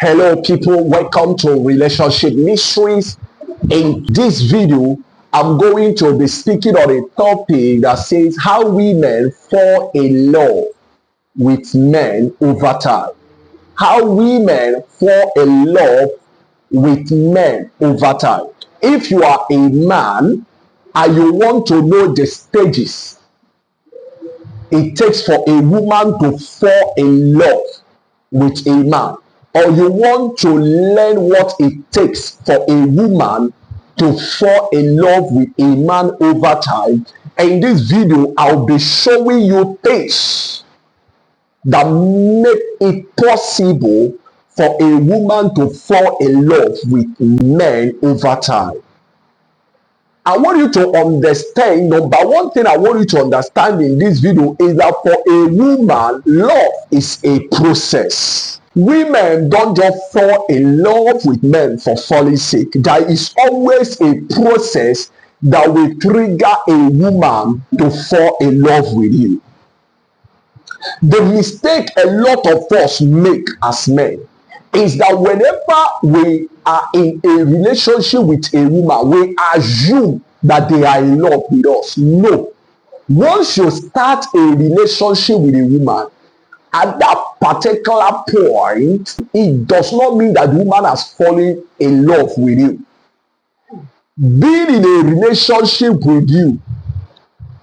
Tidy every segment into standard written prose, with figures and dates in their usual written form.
Hello, people. Welcome to Relationship Mysteries. In this video, I'm going to be speaking on a topic that says how women fall in love with men over time. How women fall in love with men over time. If you are a man and you want to know the stages it takes for a woman to fall in love with a man, or you want to learn what it takes for a woman to fall in love with a man over time, in this video I'll be showing you things that make it possible for a woman to fall in love with men over time. I want you to understand, number one thing I want you to understand in this video is that for a woman, love is a process. Women don't just fall in love with men for falling's sake. There is always a process that will trigger a woman to fall in love with you. The mistake a lot of us make as men is that whenever we are in a relationship with a woman, we assume that they are in love with us. No. Once you start a relationship with a woman, at that particular point, it does not mean that the woman has fallen in love with you. Being in a relationship with you,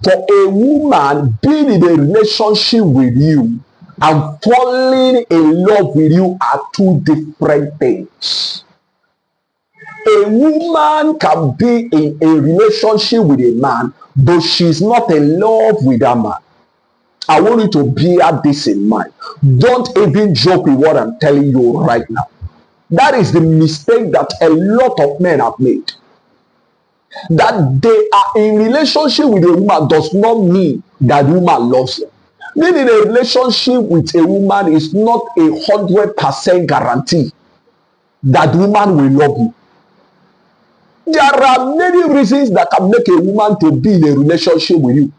for a woman being in a relationship with you and falling in love with you are two different things. A woman can be in a relationship with a man, but she's not in love with that man. I want you to bear this in mind. Don't even joke with what I'm telling you right now. That is the mistake that a lot of men have made. That they are in relationship with a woman does not mean that the woman loves them. Being in a relationship with a woman is not 100% guarantee that the woman will love you. There are many reasons that can make a woman to be in a relationship with you.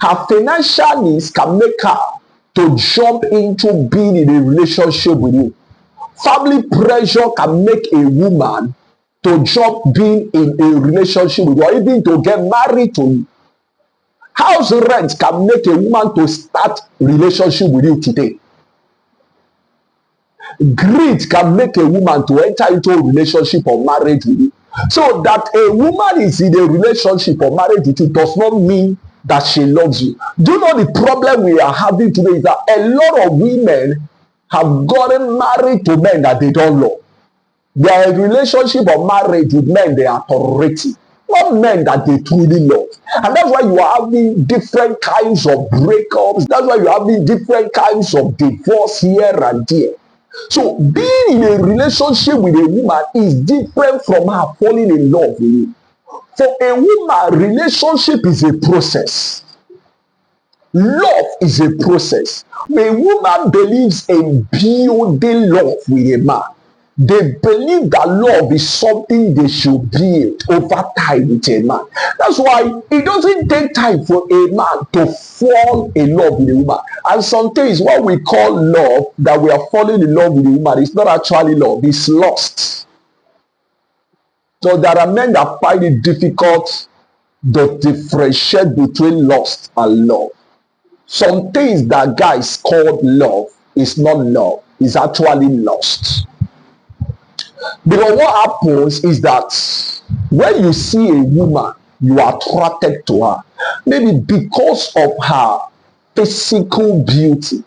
Her financial needs can make her to jump into being in a relationship with you. Family pressure can make a woman to jump being in a relationship with you, or even to get married to you. House rent can make a woman to start relationship with you today. Greed can make a woman to enter into a relationship or marriage with you. So that a woman is in a relationship or marriage with you does not mean that she loves you. Do you know the problem we are having today is that a lot of women have gotten married to men that they don't love. They are in relationship or marriage with men they are tolerating, not men that they truly love. And that's why you are having different kinds of breakups. That's why you are having different kinds of divorce here and there. So being in a relationship with a woman is different from her falling in love with you. For a woman, relationship is a process. Love is a process. When a woman believes in building love with a man, they believe that love is something they should build over time with a man. That's why it doesn't take time for a man to fall in love with a woman. And sometimes what we call love, that we are falling in love with a woman, is not actually love, it's lust. So there are men that find it difficult to differentiate between lust and love. Some things that guys call love is not love, it's actually lust. Because what happens is that when you see a woman, you are attracted to her. Maybe because of her physical beauty,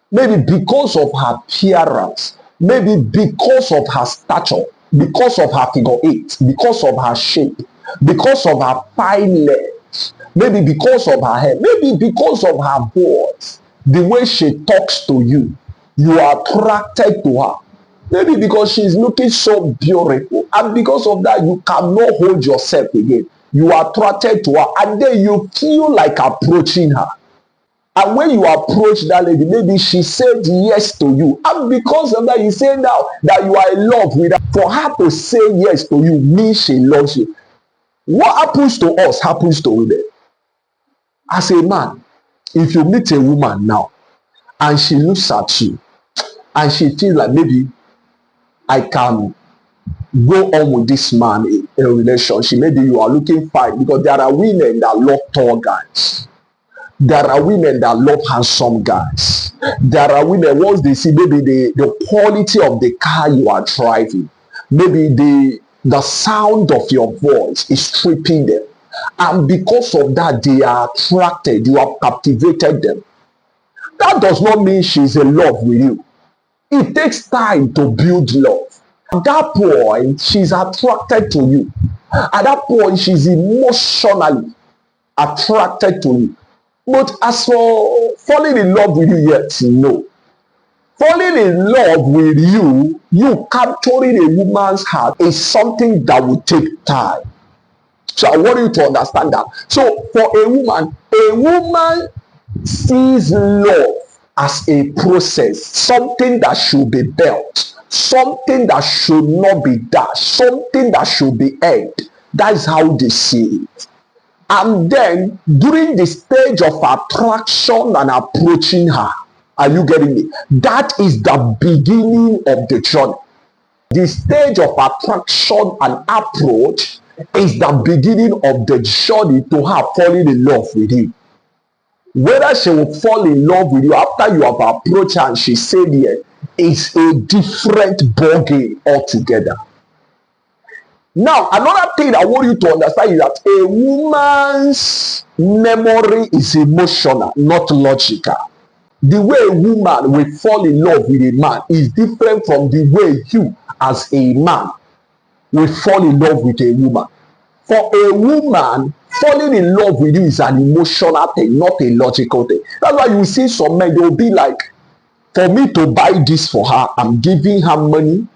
maybe because of her appearance, maybe because of her stature, because of her figure eight, because of her shape, because of her fine legs, maybe because of her hair, maybe because of her voice, the way she talks to you, you are attracted to her. Maybe because she's looking so beautiful, and because of that, you cannot hold yourself again. You are attracted to her, and then you feel like approaching her. And when you approach that lady, maybe she said yes to you. And because of that, you say now that you are in love with her. For her to say yes to you means she loves you. What happens to us happens to women. As a man, if you meet a woman now, and she looks at you, and she feels like maybe I can go on with this man in a relationship. Maybe you are looking fine, because there are women that love tall guys. There are women that love handsome guys. There are women, once they see maybe the quality of the car you are driving, maybe the sound of your voice is tripping them. And because of that, they are attracted. You have captivated them. That does not mean she's in love with you. It takes time to build love. At that point, she's attracted to you. At that point, she's emotionally attracted to you. But as for falling in love with you yet, no. Falling in love with you, you capturing a woman's heart, is something that will take time. So I want you to understand that. So for a woman sees love as a process, something that should be built, something that should not be dashed, something that should be earned. That is how they see it. And then during the stage of attraction and approaching her, are you getting me? That is the beginning of the journey. The stage of attraction and approach is the beginning of the journey to her falling in love with you. Whether she will fall in love with you after you have approached her and she said yes, is a different ballgame altogether. Now, another thing I want you to understand is that a woman's memory is emotional, not logical. The way a woman will fall in love with a man is different from the way you, as a man, will fall in love with a woman. For a woman, falling in love with you is an emotional thing, not a logical thing. That's why you see some men, they will be like, for me to buy this for her, I'm giving her money,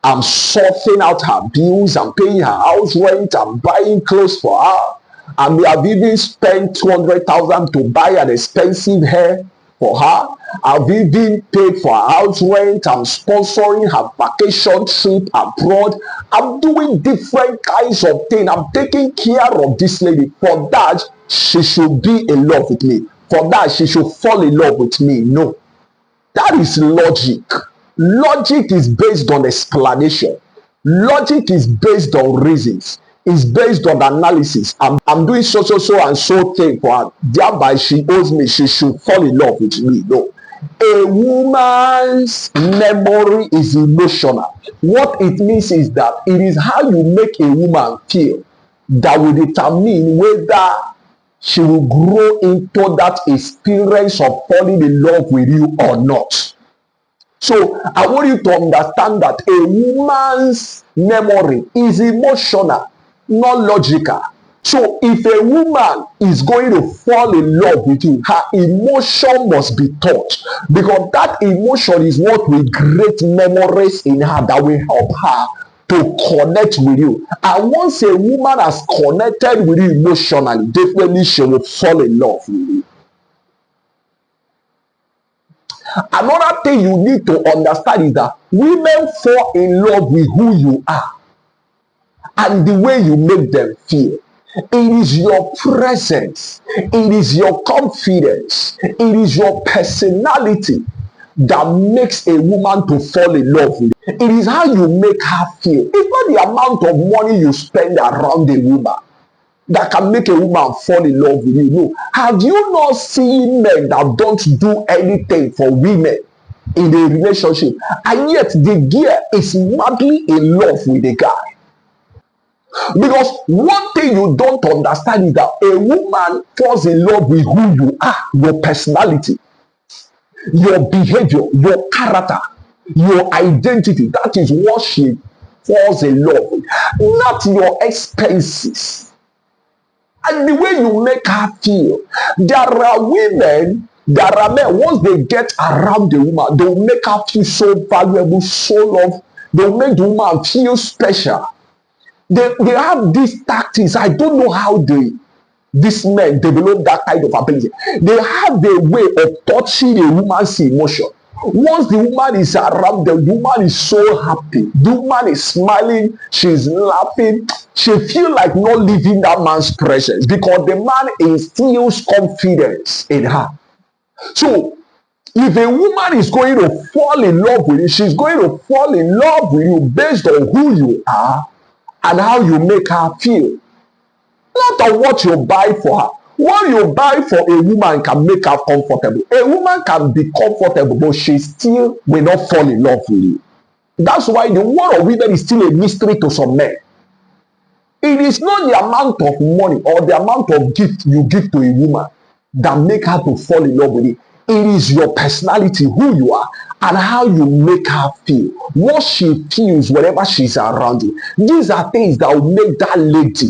I'm sorting out her bills, I'm paying her house rent, I'm buying clothes for her, and we have even spent 200,000 to buy an expensive hair for her. I've even paid for her house rent, I'm sponsoring her vacation trip abroad, I'm doing different kinds of things, I'm taking care of this lady. For that, she should be in love with me. For that, she should fall in love with me. No. That is logic. Logic is based on explanation. Logic is based on reasons. It's based on analysis. I'm doing so and so thing for her. Thereby she owes me. She should fall in love with me. No. A woman's memory is emotional. What it means is that it is how you make a woman feel that will determine whether she will grow into that experience of falling in love with you or not. So I want you to understand that a woman's memory is emotional, not logical. So if a woman is going to fall in love with you, her emotion must be touched, because that emotion is what will create memories in her that will help her to connect with you. And once a woman has connected with you emotionally, definitely she will fall in love with you. Another thing you need to understand is that women fall in love with who you are and the way you make them feel. It is your presence, it is your confidence, it is your personality that makes a woman to fall in love with you. It is how you make her feel. It's not the amount of money you spend around a woman that can make a woman fall in love with you. No. Have you not seen men that don't do anything for women in a relationship, and yet the girl is madly in love with the guy? Because one thing you don't understand is that a woman falls in love with who you are, your personality, your behavior, your character, your identity. That is what she falls in love with, not your expenses and the way you make her feel. There are women, there are men, once they get around the woman, they will make her feel so valuable, so loved. They will make the woman feel special. They have these tactics. I don't know how these men develop that kind of ability. They have a way of touching a woman's emotion. Once the woman is around, the woman is so happy. The woman is smiling, she's laughing. She feels like not leaving that man's presence because the man instills confidence in her. So If a woman is going to fall in love with you, she's going to fall in love with you based on who you are and how you make her feel, not on what you buy for her. What you buy for a woman can make her comfortable. A woman can be comfortable, but she still will not fall in love with you. That's why the world of women is still a mystery to some men. It is not the amount of money or the amount of gift you give to a woman that make her to fall in love with you. It is your personality, who you are, and how you make her feel, what she feels whenever she's around you. These are things that will make that lady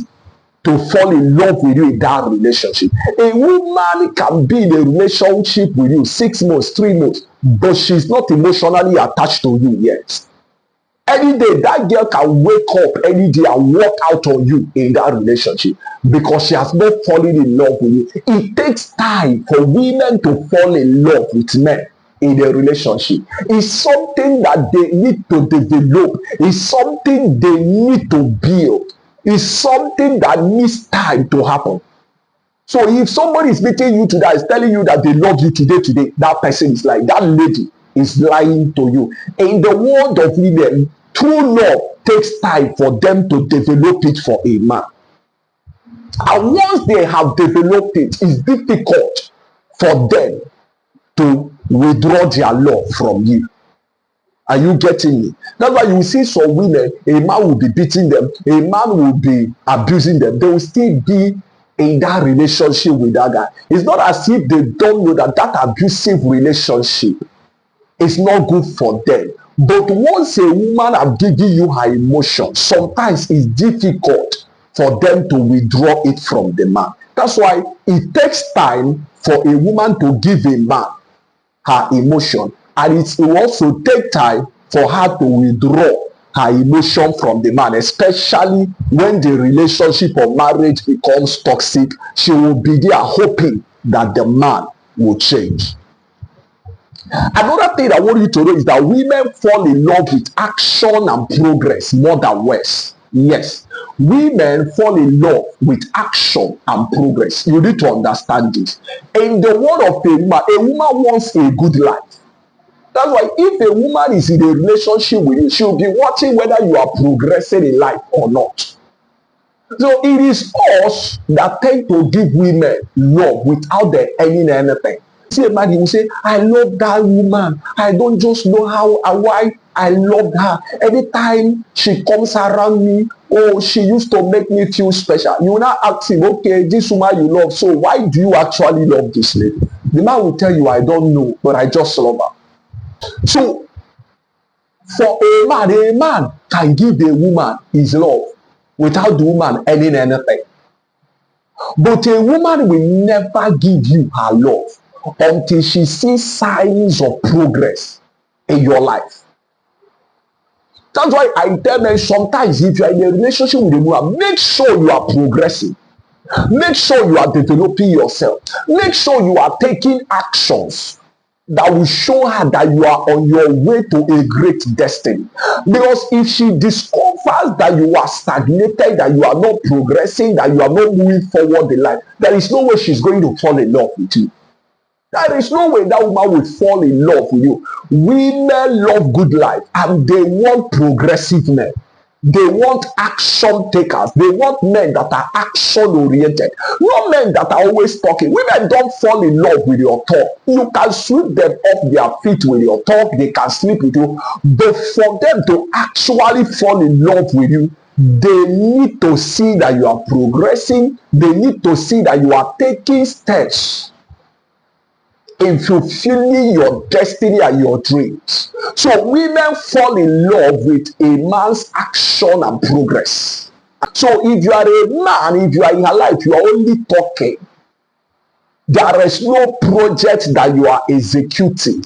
to fall in love with you in that relationship. A woman can be in a relationship with you 6 months, 3 months, but she's not emotionally attached to you yet. Any day, that girl can wake up any day and walk out on you in that relationship because she has not fallen in love with you. It takes time for women to fall in love with men in a relationship. It's something that they need to develop. It's something they need to build. It's something that needs time to happen. So if somebody is meeting you today, is telling you that they love you today, that person is like, that lady is lying to you. In the world of women, true love takes time for them to develop it for a man. And once they have developed it, it's difficult for them to withdraw their love from you. Are you getting me? That's why you see some women, a man will be beating them, a man will be abusing them. They will still be in that relationship with that guy. It's not as if they don't know that that abusive relationship is not good for them. But once a woman has given you her emotion, sometimes it's difficult for them to withdraw it from the man. That's why it takes time for a woman to give a man her emotion, and it will also take time for her to withdraw her emotion from the man, especially when the relationship or marriage becomes toxic. She will be there hoping that the man will change. Another thing I want you to know is that women fall in love with action and progress more than words. Yes, women fall in love with action and progress. You need to understand this. In the world of a woman wants a good life. That's why if a woman is in a relationship with you, she'll be watching whether you are progressing in life or not. So it is us that tend to give women love without them earning anything. See a man, he will say, I love that woman. I don't just know how and why I love her. Anytime she comes around me, oh, she used to make me feel special. You will now ask him, okay, this woman you love, so why do you actually love this lady? The man will tell you, I don't know, but I just love her. So for a man can give a woman his love without the woman earning anything. But a woman will never give you her love until she sees signs of progress in your life. That's why I tell men sometimes if you are in a relationship with a woman, make sure you are progressing. Make sure you are developing yourself. Make sure you are taking actions that will show her that you are on your way to a great destiny. Because if she discovers that you are stagnated, that you are not progressing, that you are not moving forward in life, there is no way she's going to fall in love with you. There is no way that woman will fall in love with you. Women love good life and they want progressive men. They want action takers. They want men that are action oriented, not men that are always talking. Women don't fall in love with your talk. You can sweep them off their feet with your talk. They can sleep with you. But for them to actually fall in love with you, they need to see that you are progressing. They need to see that you are taking steps in fulfilling your destiny and your dreams. So women fall in love with a man's action and progress. So if you are a man, if you are in her life, you are only talking. There is no project that you are executing.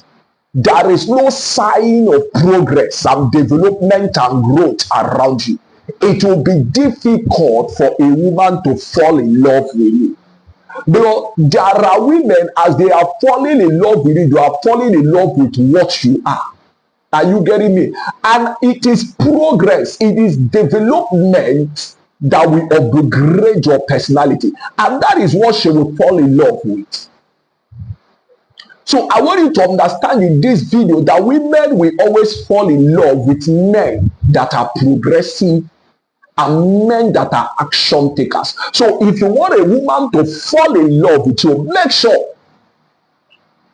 There is no sign of progress and development and growth around you. It will be difficult for a woman to fall in love with you. Because there are women, as they are falling in love with you, they are falling in love with what you are. Are you getting me? And it is progress, it is development that will upgrade your personality. And that is what she will fall in love with. So I want you to understand in this video that women will always fall in love with men that are progressive and men that are action takers. So if you want a woman to fall in love with you, make sure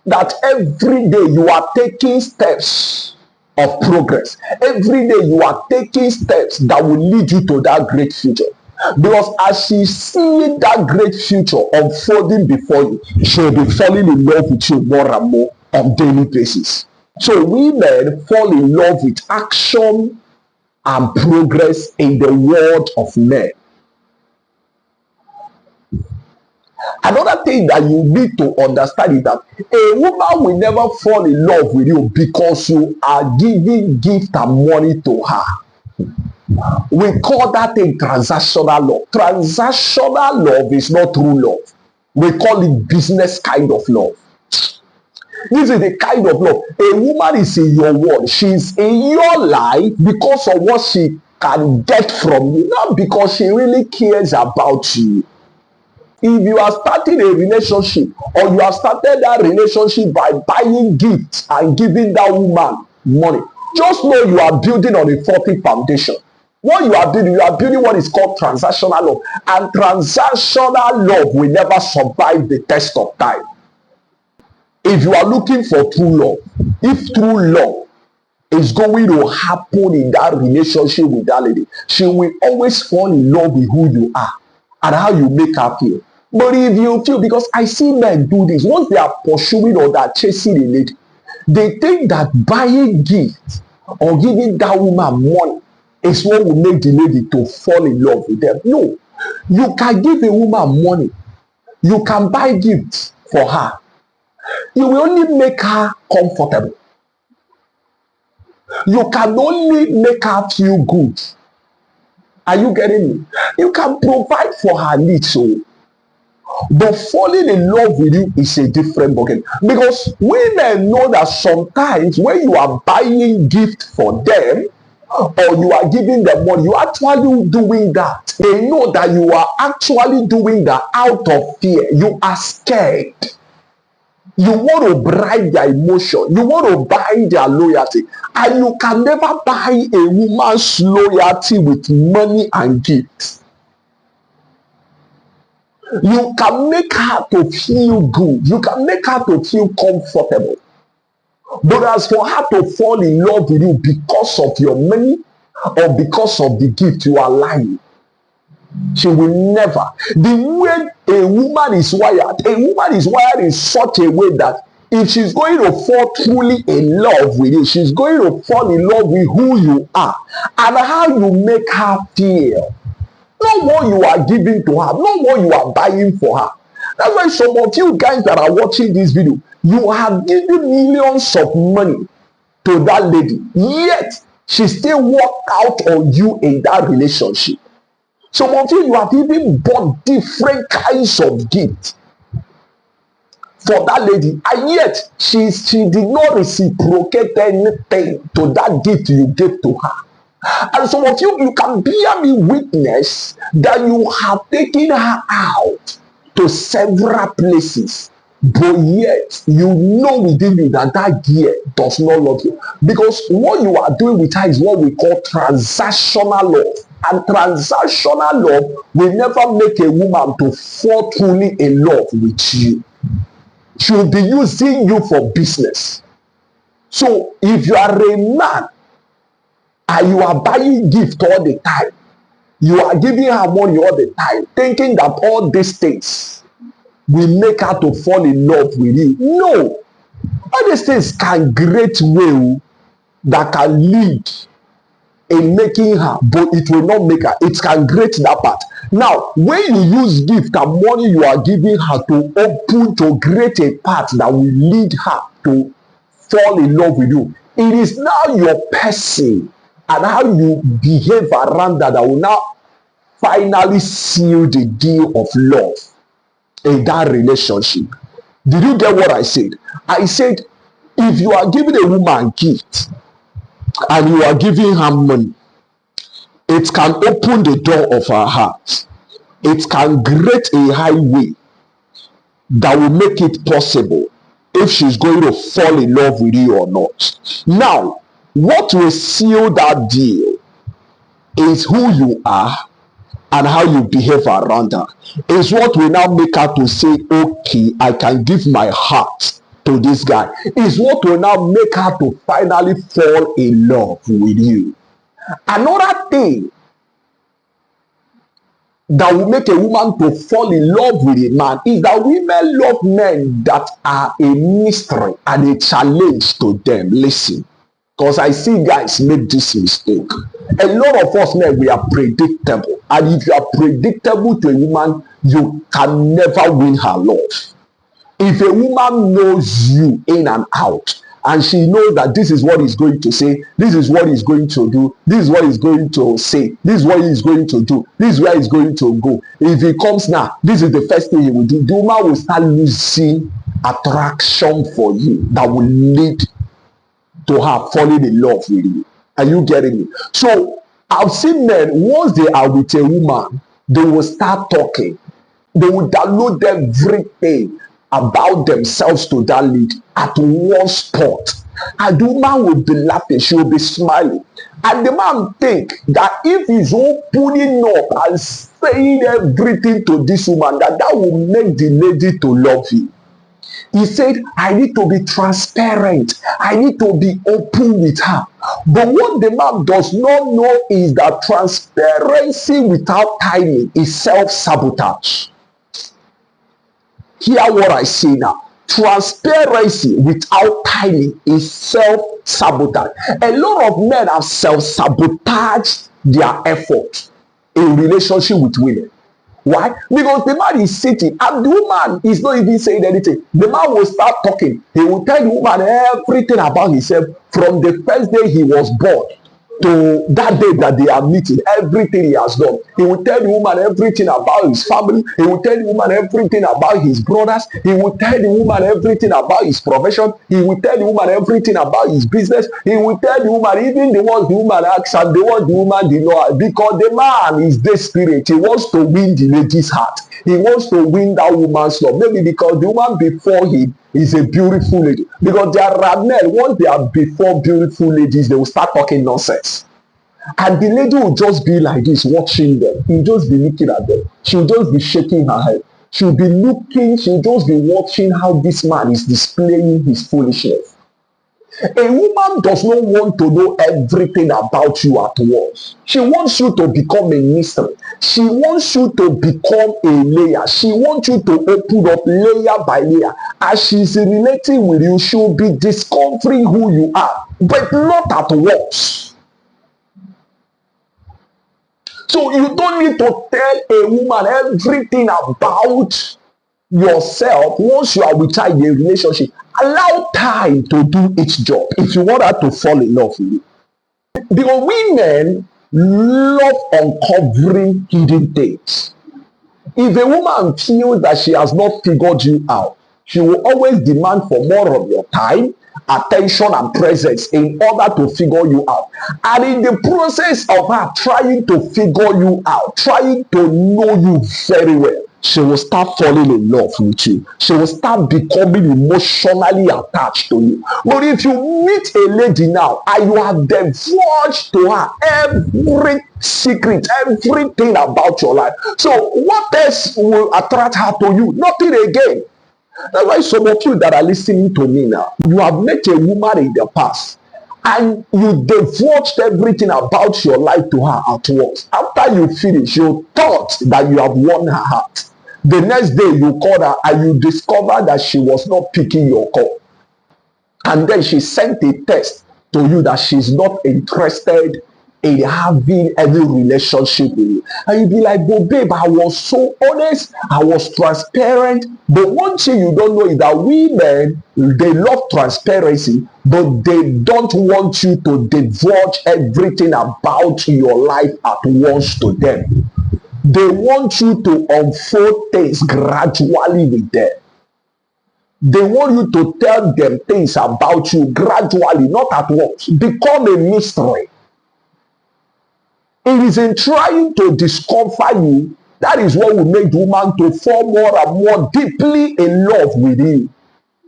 that every day you are taking steps of progress. Every day you are taking steps that will lead you to that great future. Because as she sees that great future unfolding before you, she'll be falling in love with you more and more on daily basis. So women fall in love with action and progress in the world of men. Another thing that you need to understand is that a woman will never fall in love with you because you are giving gift and money to her. We call that a transactional love. Transactional love is not true love. We call it business kind of love. This is the kind of love. A woman is in your world. She's in your life because of what she can get from you, not because she really cares about you. If you are starting a relationship or you have started that relationship by buying gifts and giving that woman money, just know you are building on a faulty foundation. What you are building what is called transactional love. And transactional love will never survive the test of time. If you are looking for true love, if true love is going to happen in that relationship with that lady, she will always fall in love with who you are and how you make her feel. But if you feel, because I see men do this, once they are pursuing or they are chasing a lady, they think that buying gifts or giving that woman money is what will make the lady to fall in love with them. No, you can give a woman money, you can buy gifts for her. You will only make her comfortable. You can only make her feel good. Are you getting me? You can provide for her needs. So, but falling in love with you is a different ballgame. Because women know that sometimes when you are buying gift for them or you are giving them money, you are actually doing that. They know that you are actually doing that out of fear. You are scared. You want to bribe their emotion. You want to buy their loyalty. And you can never buy a woman's loyalty with money and gifts. You can make her to feel good. You can make her to feel comfortable. But as for her to fall in love with you because of your money or because of the gift, you are lying. She will never. The way a woman is wired in such a way that if she's going to fall truly in love with you, she's going to fall in love with who you are and how you make her feel. Not what you are giving to her, not what you are buying for her. That's why some of you guys that are watching this video, you have given millions of money to that lady, yet she still walked out on you in that relationship. Some of you have even bought different kinds of gifts for that lady, and yet she did not reciprocate anything to that gift you gave to her. And some of you can bear me witness that you have taken her out to several places, but yet you know within you that that girl does not love you, because what you are doing with her is what we call transactional love. And transactional love will never make a woman to fall truly in love with you. She will be using you for business. So if you are a man and you are buying gifts all the time, you are giving her money all the time, thinking that all these things will make her to fall in love with you. No. All these things can create will that can lead in making her, but it will not make her. It can create that part. Now, when you use gift and money you are giving her to open to create a path that will lead her to fall in love with you, it is now your person and how you behave around that will now finally seal the deal of love in that relationship. Did you get what I said? I said, if you are giving a woman a gift and you are giving her money, it can open the door of her heart. It can create a highway that will make it possible if she's going to fall in love with you or not. Now, what will seal that deal is who you are and how you behave around her. Is what will now make her to say, okay, I can give my heart to this guy. Is what will now make her to finally fall in love with you. Another thing that will make a woman to fall in love with a man is that women love men that are a mystery and a challenge to them. Listen, because I see guys make this mistake. A lot of us men, we are predictable, and if you are predictable to a woman, you can never win her love. If a woman knows you in and out, and she knows that this is what he's going to say, this is what he's going to do, this is what he's going to say, this is what he's going to do, this is where he's going to go. If he comes now, this is the first thing he will do. The woman will start losing attraction for you that will lead to her falling in love with you. Are you getting me? So I've seen men, once they are with a woman, they will start talking. They will download everything about themselves to that lead at one spot. And the woman will be laughing, she will be smiling. And the man think that if he's opening up and saying everything to this woman, that will make the lady to love you. He said, I need to be transparent. I need to be open with her. But what the man does not know is that transparency without timing is self-sabotage. Hear what I say now. Transparency without timing is self-sabotage. A lot of men have self-sabotaged their effort in relationship with women. Why? Because the man is sitting and the woman is not even saying anything. The man will start talking. He will tell the woman everything about himself from the first day he was born to that day that they are meeting, everything he has done. He will tell the woman everything about his family. He will tell the woman everything about his brothers. He will tell the woman everything about his profession. He will tell the woman everything about his business. He will tell the woman even the ones the woman asks and the ones the woman did not, because the man is desperate. He wants to win the lady's heart. He wants to win that woman's love. Maybe because the woman before him is a beautiful lady. Because there are men, once they are before beautiful ladies, they will start talking nonsense. And the lady will just be like this, watching them. He'll just be looking at them. She'll just be shaking her head. She'll be looking, she'll just be watching how this man is displaying his foolishness. A woman does not want to know everything about you at once. She wants you to become a mystery. She wants you to become a layer. She wants you to open up layer by layer. As she's relating with you, she'll be discovering who you are, but not at once. So you don't need to tell a woman everything about yourself once you are with her in a relationship. Allow time to do its job if you want her to fall in love with you. Because women love uncovering hidden things. If a woman feels that she has not figured you out, she will always demand for more of your time, attention, and presence in order to figure you out. And in the process of her trying to figure you out, trying to know you very well, she will start falling in love with you. She will start becoming emotionally attached to you. But if you meet a lady now and you have divulged to her every secret, everything about your life, so what else will attract her to you? Nothing again. That's why some of you that are listening to me now, you have met a woman in the past and you divulged everything about your life to her at once. After you finish, you thought that you have won her heart. The next day you called her and you discovered that she was not picking your call. And then she sent a text to you that she's not interested in having any relationship with you. And you'll be like, but babe, I was so honest, I was transparent. But one thing you don't know is that women, they love transparency, but they don't want you to divulge everything about your life at once to them. They want you to unfold things gradually with them. They want you to tell them things about you gradually, not at once. Become a mystery. It is in trying to discover you, that is what will make the woman to fall more and more deeply in love with you.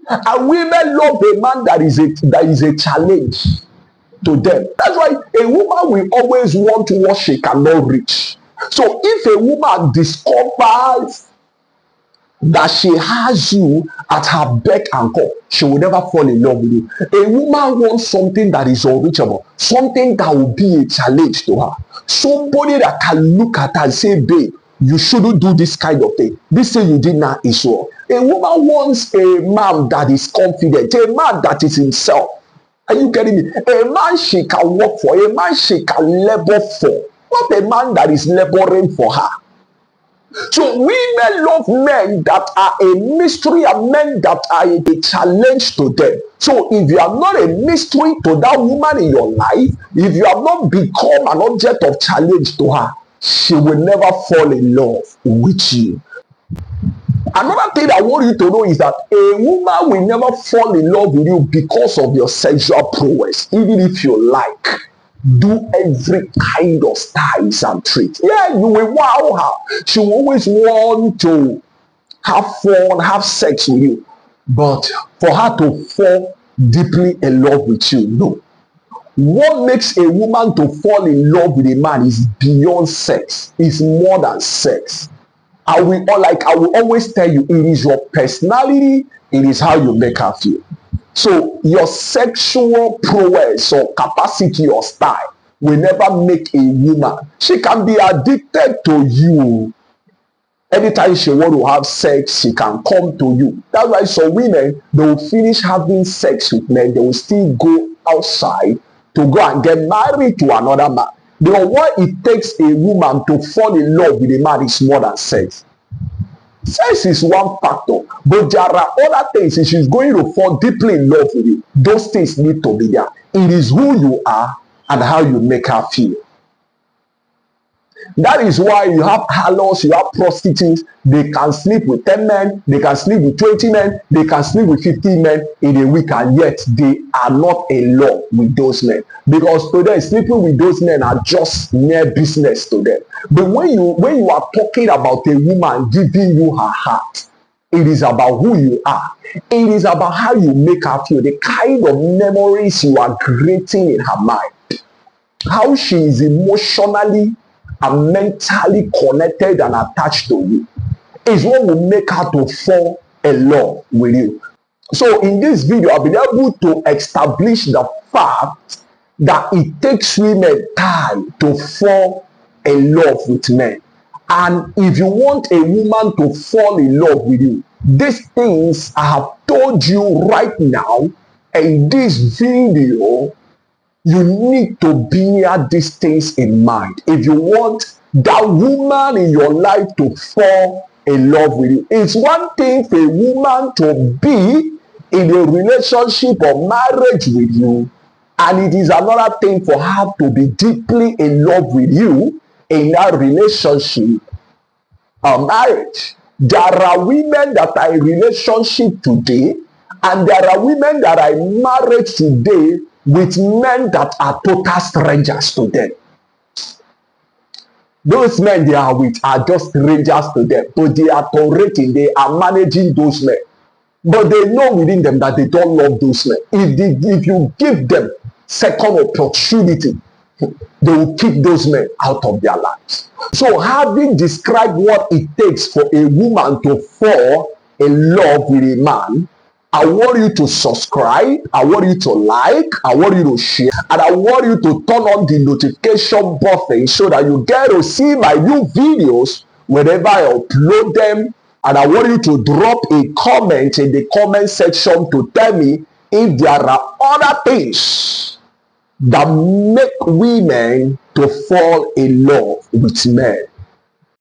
And women love a man that is a challenge to them. That's why a woman will always want what she cannot reach. So if a woman discovers that she has you at her beck and call, she will never fall in love with you. A woman wants something that is unreachable, something that will be a challenge to her, somebody that can look at her and say, babe, you shouldn't do this kind of thing. This thing you did now is wrong. A woman wants a man that is confident, a man that is himself. Are you getting me? A man she can work for, a man she can labor for, not a man that is laboring for her. So women love men that are a mystery and men that are a challenge to them. So if you are not a mystery to that woman in your life, if you have not become an object of challenge to her, she will never fall in love with you. Another thing I want you to know is that a woman will never fall in love with you because of your sexual prowess, even if you like. Do every kind of styles and tricks. Yeah, you will wow her. She will always want to have fun, have sex with you. But for her to fall deeply in love with you, no. What makes a woman to fall in love with a man is beyond sex. It's more than sex. I will always tell you, it is your personality, it is how you make her feel. So your sexual prowess or capacity or style will never make a woman. She can be addicted to you. Anytime she want to have sex, she can come to you. That's why some women, they will finish having sex with men, they will still go outside to go and get married to another man. Because what it takes a woman to fall in love with a man is more than sex. Sex is one factor, but there are other things. If she's going to fall deeply in love with you, those things need to be there. It is who you are and how you make her feel. That is why you have harlots, you have prostitutes. They can sleep with 10 men, they can sleep with 20 men, they can sleep with 15 men in a week, and yet they are not in love with those men. Because to them, sleeping with those men are just mere business to them. But when you are talking about a woman giving you her heart, it is about who you are. It is about how you make her feel, the kind of memories you are creating in her mind, how she is emotionally and mentally connected and attached to you is what will make her to fall in love with you. So in this video, I've been able to establish the fact that it takes women time to fall in love with men. And if you want a woman to fall in love with you, these things I have told you right now in this video, you need to bear these things in mind. If you want that woman in your life to fall in love with you, it's one thing for a woman to be in a relationship or marriage with you, and it is another thing for her to be deeply in love with you in that relationship or marriage. There are women that are in relationship today, and there are women that are in marriage today with men that are total strangers to them. Those men they are with are just strangers to them, but they are tolerating, they are managing those men. But they know within them that they don't love those men. If you give them second opportunity, they will kick those men out of their lives. So having described what it takes for a woman to fall in love with a man, I want you to subscribe, I want you to like, I want you to share, and I want you to turn on the notification button so that you get to see my new videos whenever I upload them. And I want you to drop a comment in the comment section to tell me if there are other things that make women to fall in love with men.